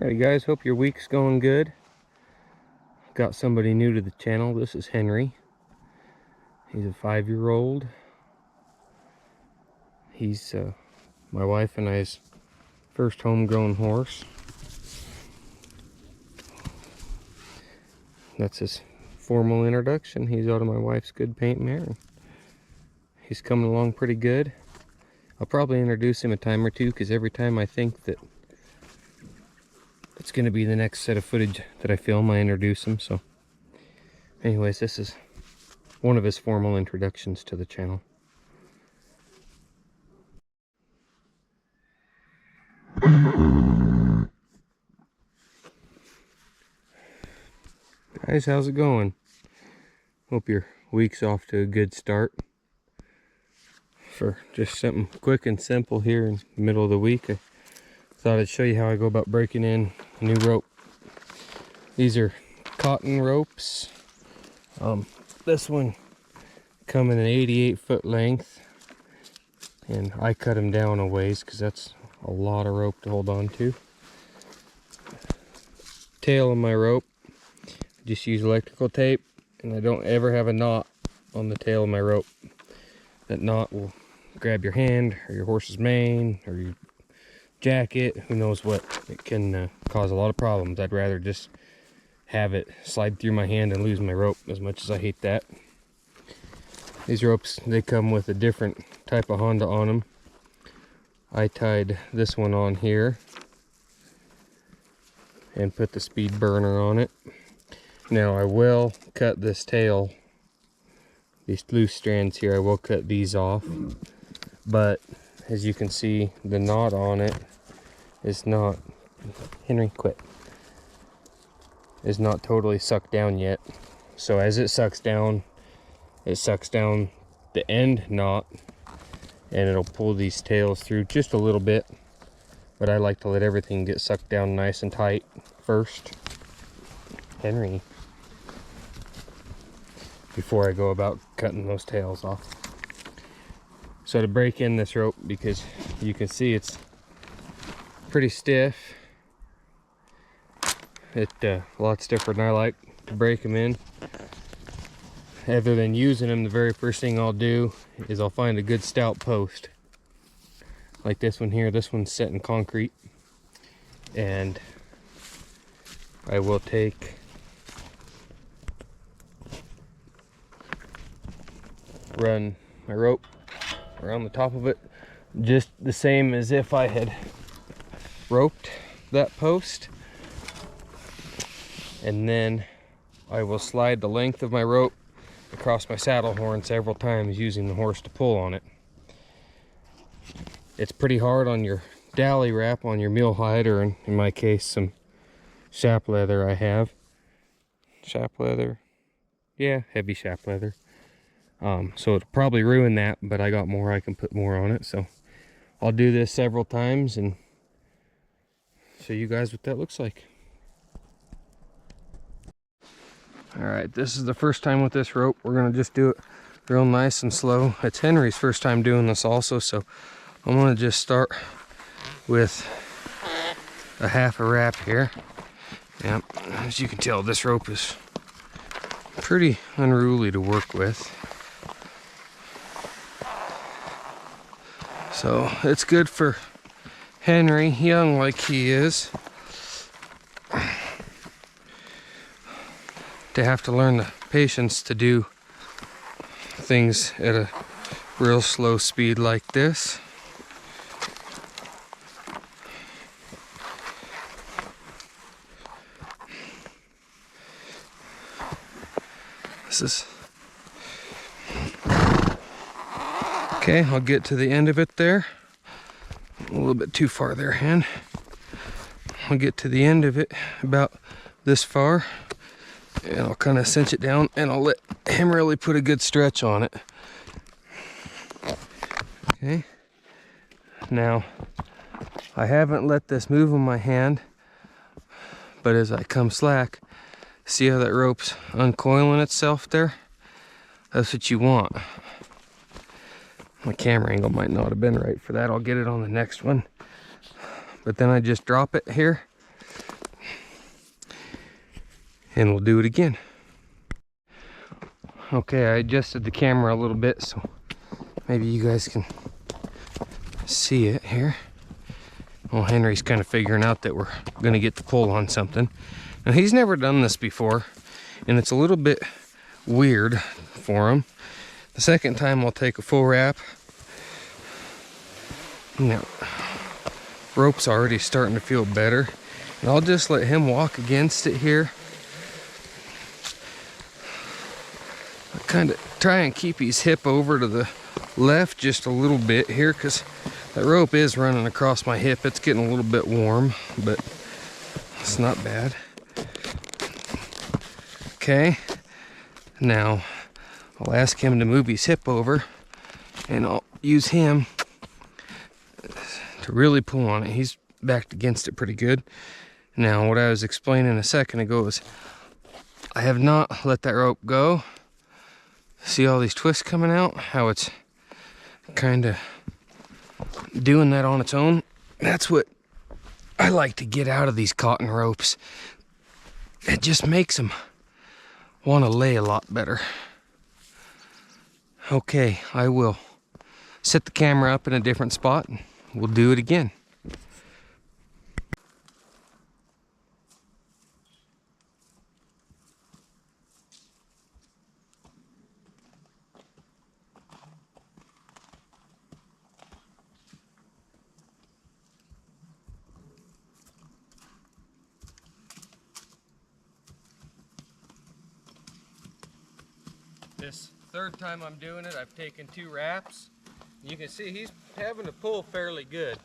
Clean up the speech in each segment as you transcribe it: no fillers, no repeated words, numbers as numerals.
Alright guys, hope your week's going good. Got somebody new to the channel. This is Henry. He's a 5-year-old. He's my wife and I's first homegrown horse. That's his formal introduction. He's out of my wife's good paint mare. He's coming along pretty good. I'll probably introduce him a time or two, because every time I think that it's going to be the next set of footage that I film, I introduce him. So anyways, this is one of his formal introductions to the channel. Guys, how's it going? Hope your week's off to a good start. For just something quick and simple here in the middle of the week, I thought I'd show you how I go about breaking in a new rope. These are cotton ropes. This one come in an 88-foot length, and I cut them down a ways because that's a lot of rope to hold on to. Tail of my rope, just use electrical tape, and I don't ever have a knot on the tail of my rope. That knot will grab your hand or your horse's mane or your jacket, who knows what. It can cause a lot of problems. I'd rather just have it slide through my hand and lose my rope, as much as I hate that. These ropes, they come with a different type of Honda on them. I tied this one on here and put the speed burner on it. Now I will cut this tail, these loose strands here, I will cut these off, but as you can see, the knot on it is not, Henry, quit, is not totally sucked down yet. So as it sucks down the end knot, and it'll pull these tails through just a little bit, but I like to let everything get sucked down nice and tight first, Henry, before I go about cutting those tails off. So to break in this rope, because you can see it's pretty stiff, it a lot stiffer than I like to break them in. Other than using them, the very first thing I'll do is I'll find a good stout post like this one here. This one's set in concrete, and I will take run my rope around the top of it, just the same as if I had roped that post, and then I will slide the length of my rope across my saddle horn several times, using the horse to pull on it. It's pretty hard on your dally wrap, on your mule hide, or in my case some shap leather I have. Shap leather, yeah, heavy shap leather. So it'll probably ruin that, but I got more, I can put more on it. So I'll do this several times and show you guys what that looks like. All right, this is the first time with this rope. We're gonna just do it real nice and slow. It's Henry's first time doing this also, so I'm gonna just start with a half a wrap here. Yep, as you can tell, this rope is pretty unruly to work with. So it's good for Henry, young like he is, to have to learn the patience to do things at a real slow speed like this. This is okay. I'll get to the end of it there. A little bit too far there, hand. I'll get to the end of it about this far, and I'll kind of cinch it down, and I'll let him really put a good stretch on it. Okay. Now, I haven't let this move on my hand, but as I come slack, see how that rope's uncoiling itself there? That's what you want. My camera angle might not have been right for that. I'll get it on the next one. But then I just drop it here and we'll do it again. Okay, I adjusted the camera a little bit so maybe you guys can see it here. Well, Henry's kind of figuring out that we're gonna get the pull on something. Now, he's never done this before, and it's a little bit weird for him. The second time I'll take a full wrap. Now, rope's already starting to feel better. And I'll just let him walk against it here. I kind of try and keep his hip over to the left just a little bit here, because that rope is running across my hip. It's getting a little bit warm, but it's not bad. Okay, now I'll ask him to move his hip over, and I'll use him to really pull on it. He's backed against it pretty good. Now, what I was explaining a second ago is I have not let that rope go. See all these twists coming out? How it's kind of doing that on its own? That's what I like to get out of these cotton ropes. It just makes them want to lay a lot better. Okay, I will set the camera up in a different spot and we'll do it again. This third time I'm doing it, I've taken 2 wraps. You can see he's having to pull fairly good.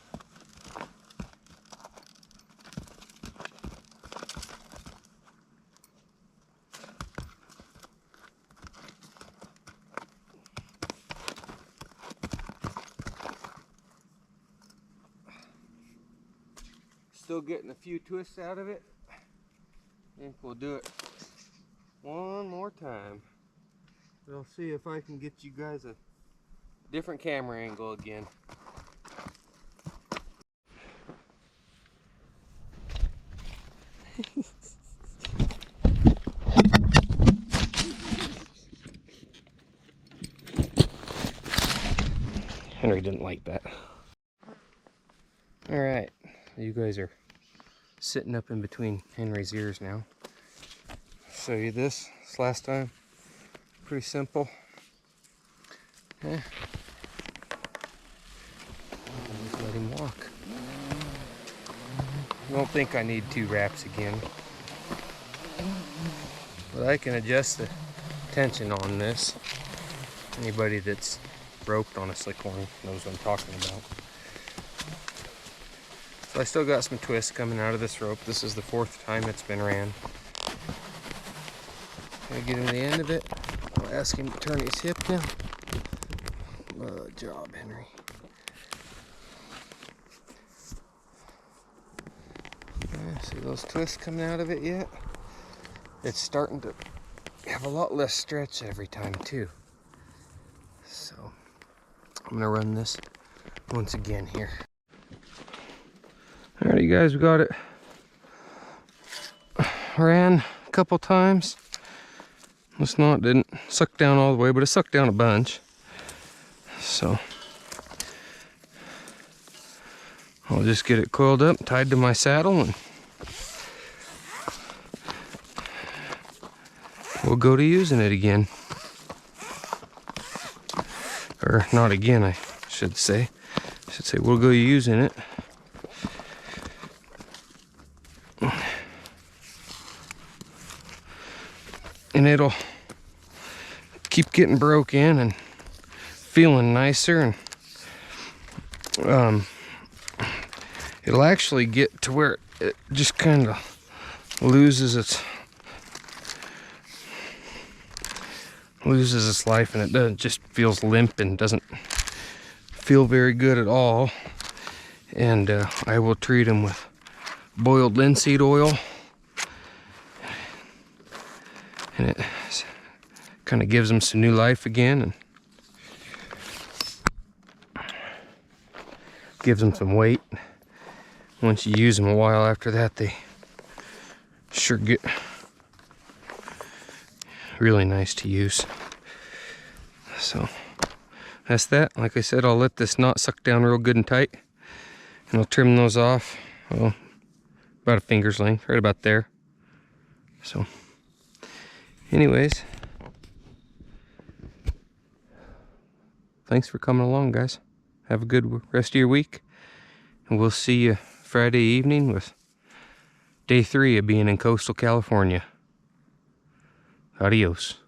Still getting a few twists out of it. I think we'll do it one more time. We'll see if I can get you guys a different camera angle again. Henry didn't like that. All right, you guys are sitting up in between Henry's ears now. Show you this last time. Pretty simple. Yeah. Just let him walk. I don't think I need 2 wraps again. But I can adjust the tension on this. Anybody that's roped on a slickhorn knows what I'm talking about. So I still got some twists coming out of this rope. This is the 4th time it's been ran. Gonna get him to the end of it. I'll ask him to turn his hip down. Good job, Henry. Yeah, see those twists coming out of it yet? It's starting to have a lot less stretch every time too. So I'm gonna run this once again here. Alright, you guys, we got it ran a couple times. Didn't suck down all the way, but it sucked down a bunch. So I'll just get it coiled up, tied to my saddle, and we'll go to using it again. Or not again, I should say. We'll go using it. And it'll keep getting broke in and feeling nicer, and it'll actually get to where it just kind of loses its life, and it doesn't, just feels limp and doesn't feel very good at all. And I will treat them with boiled linseed oil, and it kind of gives them some new life again, and gives them some weight. Once you use them a while after that, they sure get really nice to use. So that's that. Like I said, I'll let this knot suck down real good and tight, and I'll trim those off, well, about a finger's length, right about there. So anyways, thanks for coming along, guys. Have a good rest of your week, and we'll see you Friday evening with day 3 of being in coastal California. Adios.